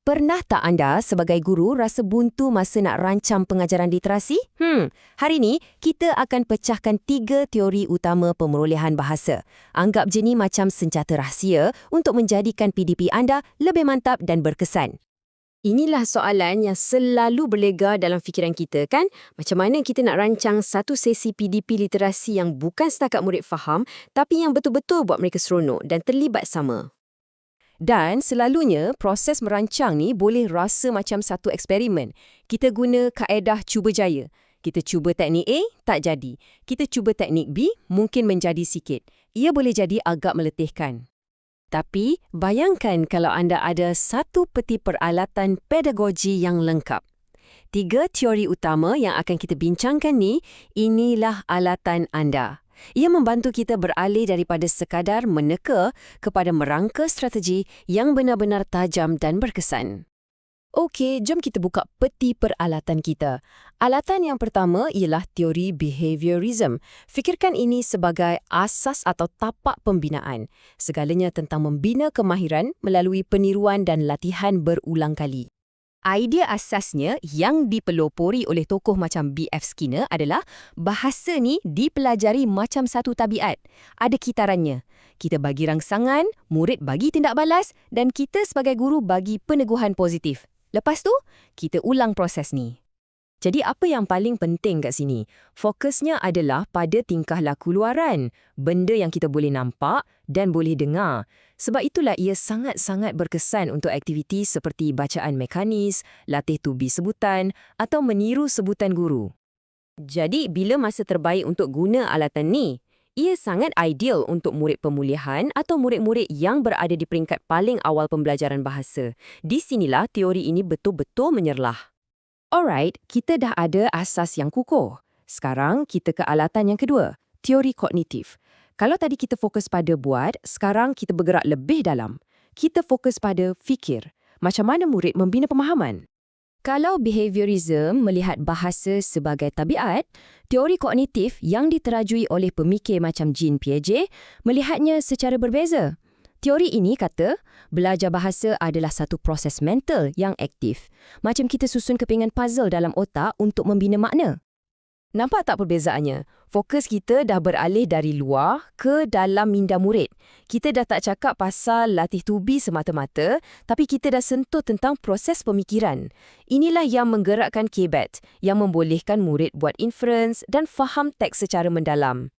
Pernah tak anda sebagai guru rasa buntu masa nak rancang pengajaran literasi? Hari ini kita akan pecahkan 3 teori utama pemerolehan bahasa. Anggap je ni macam senjata rahsia untuk menjadikan PDP anda lebih mantap dan berkesan. Inilah soalan yang selalu berlega dalam fikiran kita, kan? Macam mana kita nak rancang satu sesi PDP literasi yang bukan setakat murid faham, tapi yang betul-betul buat mereka seronok dan terlibat sama. Dan selalunya, proses merancang ni boleh rasa macam satu eksperimen. Kita guna kaedah cuba jaya. Kita cuba teknik A, tak jadi. Kita cuba teknik B, mungkin menjadi sikit. Ia boleh jadi agak meletihkan. Tapi, bayangkan kalau anda ada satu peti peralatan pedagogi yang lengkap. 3 teori utama yang akan kita bincangkan ni, inilah alatan anda. Ia membantu kita beralih daripada sekadar meneka kepada merangka strategi yang benar-benar tajam dan berkesan. Okey, jom kita buka peti peralatan kita. Alatan yang pertama ialah teori behaviorism. Fikirkan ini sebagai asas atau tapak pembinaan. Segalanya tentang membina kemahiran melalui peniruan dan latihan berulang kali. Idea asasnya yang dipelopori oleh tokoh macam B.F. Skinner adalah bahasa ni dipelajari macam satu tabiat. Ada kitarannya. Kita bagi rangsangan, murid bagi tindak balas dan kita sebagai guru bagi peneguhan positif. Lepas tu, kita ulang proses ni. Jadi apa yang paling penting kat sini? Fokusnya adalah pada tingkah laku luaran, benda yang kita boleh nampak dan boleh dengar. Sebab itulah ia sangat-sangat berkesan untuk aktiviti seperti bacaan mekanis, latih tubi sebutan atau meniru sebutan guru. Jadi bila masa terbaik untuk guna alatan ni? Ia sangat ideal untuk murid pemulihan atau murid-murid yang berada di peringkat paling awal pembelajaran bahasa. Di sinilah teori ini betul-betul menyerlah. Alright, kita dah ada asas yang kukuh. Sekarang kita ke alatan yang kedua, teori kognitif. Kalau tadi kita fokus pada buat, sekarang kita bergerak lebih dalam. Kita fokus pada fikir. Macam mana murid membina pemahaman? Kalau behaviorism melihat bahasa sebagai tabiat, teori kognitif yang diterajui oleh pemikir macam Jean Piaget melihatnya secara berbeza. Teori ini kata, belajar bahasa adalah satu proses mental yang aktif. Macam kita susun kepingan puzzle dalam otak untuk membina makna. Nampak tak perbezaannya? Fokus kita dah beralih dari luar ke dalam minda murid. Kita dah tak cakap pasal latih tubi semata-mata, tapi kita dah sentuh tentang proses pemikiran. Inilah yang menggerakkan KBET, yang membolehkan murid buat inference dan faham teks secara mendalam.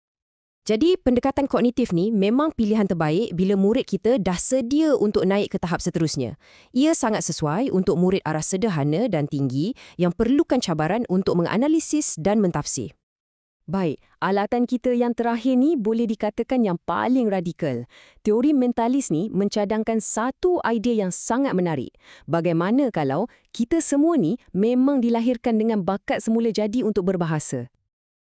Jadi, pendekatan kognitif ni memang pilihan terbaik bila murid kita dah sedia untuk naik ke tahap seterusnya. Ia sangat sesuai untuk murid arah sederhana dan tinggi yang perlukan cabaran untuk menganalisis dan mentafsir. Baik, alatan kita yang terakhir ni boleh dikatakan yang paling radikal. Teori mentalis ni mencadangkan satu idea yang sangat menarik. Bagaimana kalau kita semua ni memang dilahirkan dengan bakat semula jadi untuk berbahasa?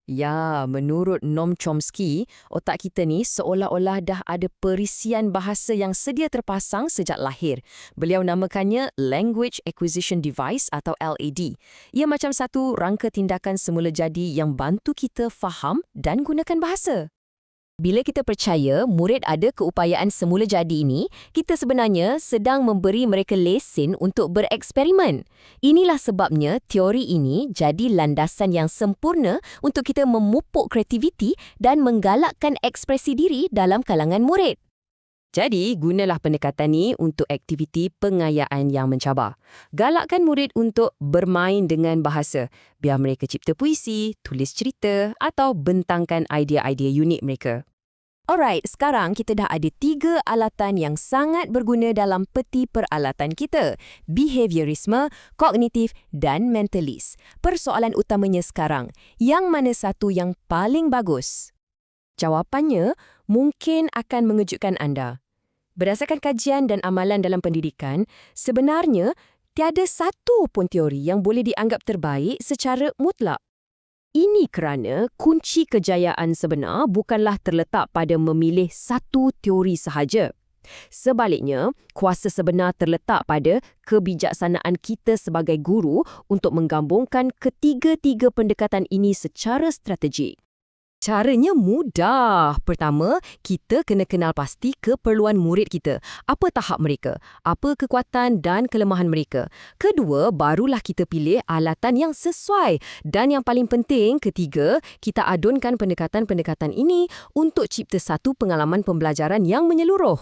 Ya, menurut Noam Chomsky, otak kita ni seolah-olah dah ada perisian bahasa yang sedia terpasang sejak lahir. Beliau namakannya Language Acquisition Device atau LAD. Ia macam satu rangka tindakan semula jadi yang bantu kita faham dan gunakan bahasa. Bila kita percaya murid ada keupayaan semula jadi ini, kita sebenarnya sedang memberi mereka lesen untuk bereksperimen. Inilah sebabnya teori ini jadi landasan yang sempurna untuk kita memupuk kreativiti dan menggalakkan ekspresi diri dalam kalangan murid. Jadi, gunalah pendekatan ini untuk aktiviti pengayaan yang mencabar. Galakkan murid untuk bermain dengan bahasa, biar mereka cipta puisi, tulis cerita atau bentangkan idea-idea unik mereka. Alright, sekarang kita dah ada 3 alatan yang sangat berguna dalam peti peralatan kita. Behaviorisme, kognitif dan mentalis. Persoalan utamanya sekarang, yang mana satu yang paling bagus? Jawapannya mungkin akan mengejutkan anda. Berdasarkan kajian dan amalan dalam pendidikan, sebenarnya tiada satu pun teori yang boleh dianggap terbaik secara mutlak. Ini kerana kunci kejayaan sebenar bukanlah terletak pada memilih satu teori sahaja. Sebaliknya, kuasa sebenar terletak pada kebijaksanaan kita sebagai guru untuk menggabungkan ketiga-tiga pendekatan ini secara strategik. Caranya mudah. Pertama, kita kena kenal pasti keperluan murid kita. Apa tahap mereka? Apa kekuatan dan kelemahan mereka? Kedua, barulah kita pilih alatan yang sesuai. Dan yang paling penting, ketiga, kita adunkan pendekatan-pendekatan ini untuk cipta satu pengalaman pembelajaran yang menyeluruh.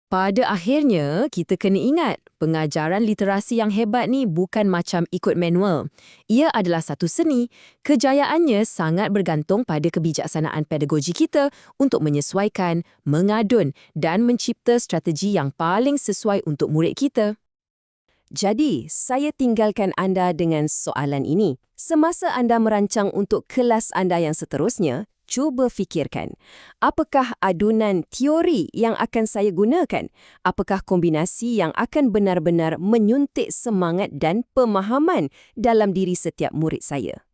Pada akhirnya, kita kena ingat, pengajaran literasi yang hebat ni bukan macam ikut manual. Ia adalah satu seni. Kejayaannya sangat bergantung pada kebijaksanaan pedagogi kita untuk menyesuaikan, mengadun dan mencipta strategi yang paling sesuai untuk murid kita. Jadi, saya tinggalkan anda dengan soalan ini. Semasa anda merancang untuk kelas anda yang seterusnya, cuba fikirkan, apakah adunan teori yang akan saya gunakan? Apakah kombinasi yang akan benar-benar menyuntik semangat dan pemahaman dalam diri setiap murid saya?